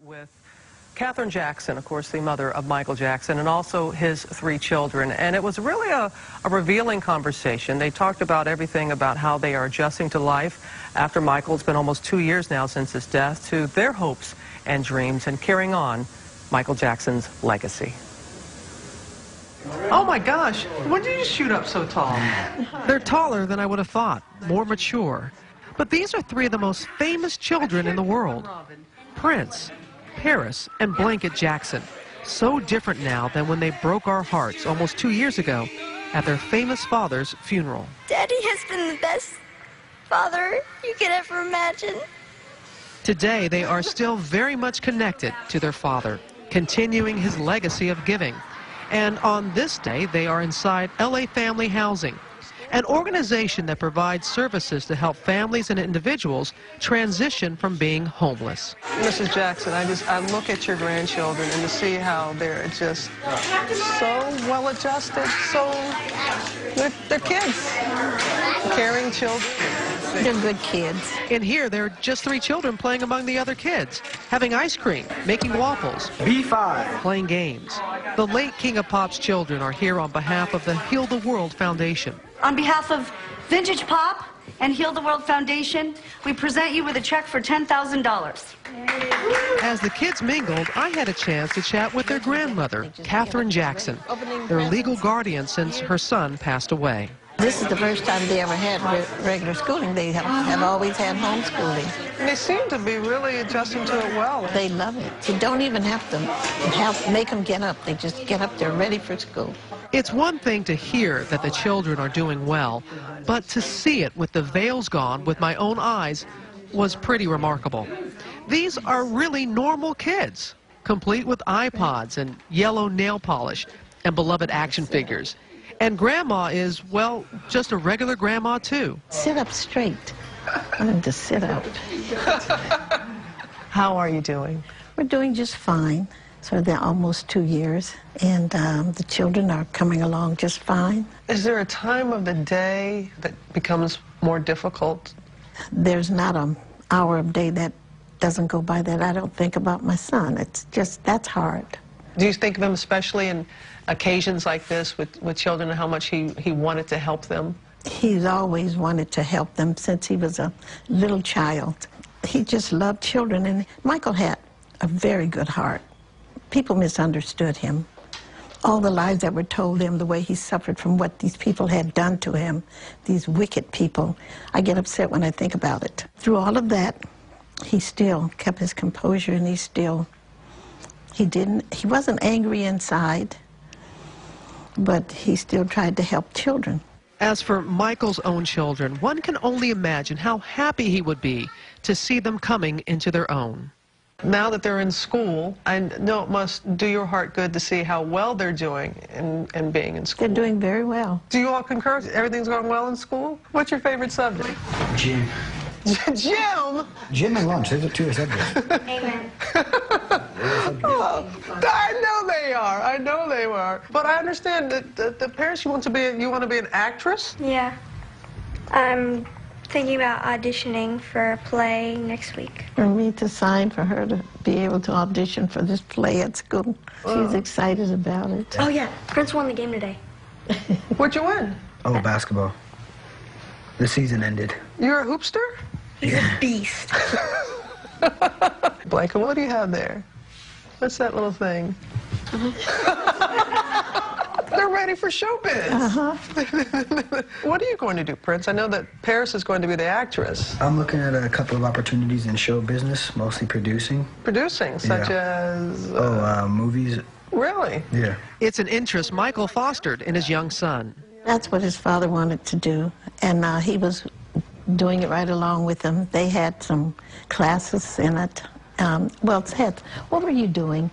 With Katherine Jackson, of course, the mother of Michael Jackson, and also his 3 children. And it was really a revealing conversation. They talked about everything about how they are adjusting to life after Michael. It's been almost 2 years now since his death, to their hopes and dreams and carrying on Michael Jackson's legacy. Oh my gosh, when did you shoot up so tall? They're taller than I would have thought, more mature. But these are 3 of the most famous children in the world. Prince, Paris, and Blanket Jackson. So different now than when they broke our hearts almost 2 years ago at their famous father's funeral. Daddy has been the best father you could ever imagine. Today, they are still very much connected to their father, continuing his legacy of giving. And on this day, they are inside LA Family Housing, an organization that provides services to help families and individuals transition from being homeless. Mrs. Jackson, I look at your grandchildren and to see how they're just so well adjusted, they're kids, caring children. They're good kids. And here, there are just 3 children playing among the other kids, having ice cream, making waffles, B5, playing games. The late King of Pop's children are here on behalf of the Heal the World Foundation. On behalf of Vintage Pop and Heal the World Foundation, we present you with a check for $10,000. As the kids mingled, I had a chance to chat with their grandmother, Katherine Jackson, their legal guardian since her son passed away. This is the first time they ever had regular schooling. They have always had homeschooling. And they seem to be really adjusting to it well. They love it. You don't even have to make them get up. They just get up, they're ready for school. It's one thing to hear that the children are doing well, but to see it with the veils gone with my own eyes was pretty remarkable. These are really normal kids, complete with iPods and yellow nail polish and beloved action figures. And Grandma is, well, just a regular grandma, too. Sit up straight. I want them to sit up. How are you doing? We're doing just fine. So they're almost 2 years, and the children are coming along just fine. Is there a time of the day that becomes more difficult? There's not an hour of day that doesn't go by that I don't think about my son. It's just, that's hard. Do you think of him especially in occasions like this with children and how much he wanted to help them? He's always wanted to help them since he was a little child. He just loved children, and Michael had a very good heart. People misunderstood him. All the lies that were told him, the way he suffered from what these people had done to him, these wicked people, I get upset when I think about it. Through all of that, he still kept his composure, and he wasn't angry inside, but he still tried to help children. As for Michael's own children, one can only imagine how happy he would be to see them coming into their own. Now that they're in school, I know it must do your heart good to see how well they're doing in being in school. They're doing very well. Do you all concur? Everything's going well in school? What's your favorite subject? Gym. Gym? Gym and lunch, those are 2 subjects. Amen. Oh, I know they are. I know they are. But I understand that the parents, you want to be an actress? Yeah. I'm thinking about auditioning for a play next week. For me to sign for her to be able to audition for this play at school. She's excited about it. Oh yeah, Prince won the game today. What'd you win? Oh, basketball. The season ended. You're a hoopster? He's a beast. Blanca, what do you have there? What's that little thing? They're ready for showbiz. What are you going to do, Prince? I know that Paris is going to be the actress. I'm looking at a couple of opportunities in show business, mostly producing. Producing, such as... movies. Really? Yeah. It's an interest Michael fostered in his young son. That's what his father wanted to do, and he was doing it right along with him. They had some classes in it. What were you doing?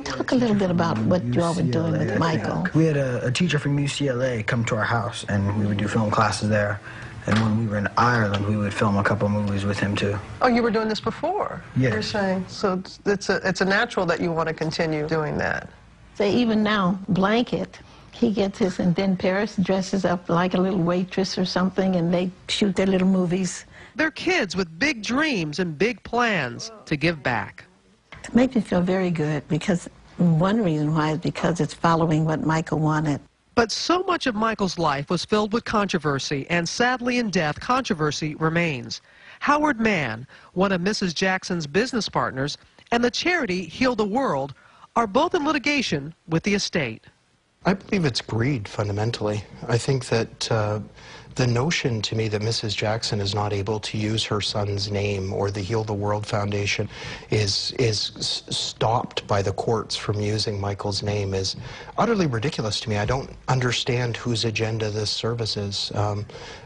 Talk a little bit about what you all were doing with Michael. We had a teacher from UCLA come to our house, and we would do film classes there. And when we were in Ireland, we would film a couple movies with him, too. Oh, you were doing this before? Yes. You're saying, so it's a natural that you want to continue doing that. So even now, Blanket, he gets his, and then Paris dresses up like a little waitress or something, and they shoot their little movies. They're kids with big dreams and big plans to give back. It makes me feel very good, because one reason why is because it's following what Michael wanted. But so much of Michael's life was filled with controversy, and sadly in death, controversy remains. Howard Mann, one of Mrs. Jackson's business partners, and the charity Heal the World are both in litigation with the estate. I believe it's greed, fundamentally. I think that the notion to me that Mrs. Jackson is not able to use her son's name or the Heal the World Foundation is stopped by the courts from using Michael's name is utterly ridiculous to me. I don't understand whose agenda this service is,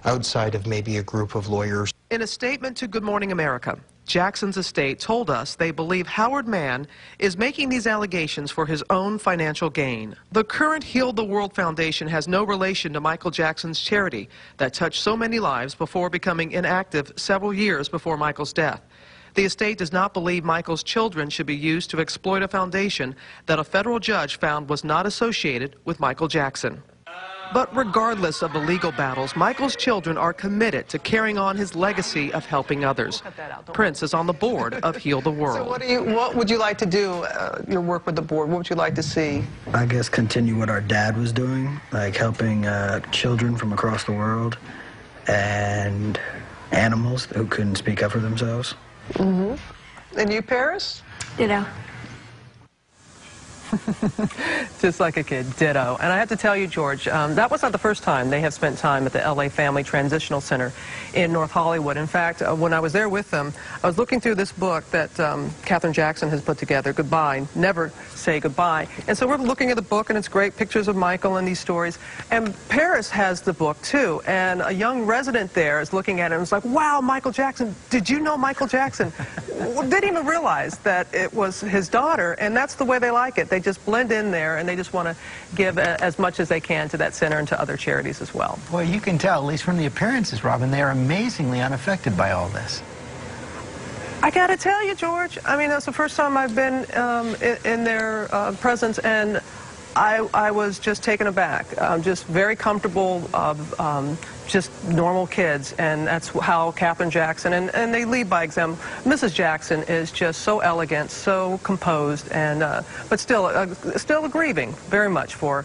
outside of maybe a group of lawyers. In a statement to Good Morning America, Jackson's estate told us they believe Howard Mann is making these allegations for his own financial gain. The current Heal the World Foundation has no relation to Michael Jackson's charity that touched so many lives before becoming inactive several years before Michael's death. The estate does not believe Michael's children should be used to exploit a foundation that a federal judge found was not associated with Michael Jackson. But regardless of the legal battles, Michael's children are committed to carrying on his legacy of helping others. Prince is on the board of Heal the World. So what would you like to do, your work with the board? What would you like to see? I guess continue what our dad was doing, like helping children from across the world and animals who couldn't speak up for themselves. Mm-hmm. And you, Paris? Ditto. Just like a kid, ditto. And I have to tell you, George, that was not the first time they have spent time at the LA Family Transitional Center in North Hollywood. In fact, when I was there with them, I was looking through this book that Katherine Jackson has put together, Goodbye, Never Say Goodbye. And so we're looking at the book, and it's great pictures of Michael and these stories. And Paris has the book, too. And a young resident there is looking at it and was like, wow, Michael Jackson, did you know Michael Jackson? Didn't even realize that it was his daughter, and that's the way they like it. They just blend in there, and they just want to give as much as they can to that center and to other charities as well. Well, you can tell, at least from the appearances, Robin, they are amazingly unaffected by all this. I got to tell you, George, I mean, that's the first time I've been in their presence, and I was just taken aback. Just very comfortable, just normal kids, and that's how Katherine Jackson, and they lead by example. Mrs. Jackson is just so elegant, so composed, and but still grieving very much for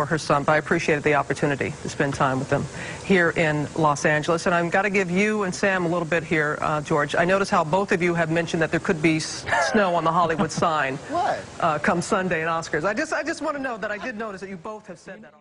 her son. But I appreciated the opportunity to spend time with them here in Los Angeles. And I've got to give you and Sam a little bit here, George. I noticed how both of you have mentioned that there could be snow on the Hollywood sign. What? Come Sunday in Oscars. I just want to know that I did notice that you both have said that.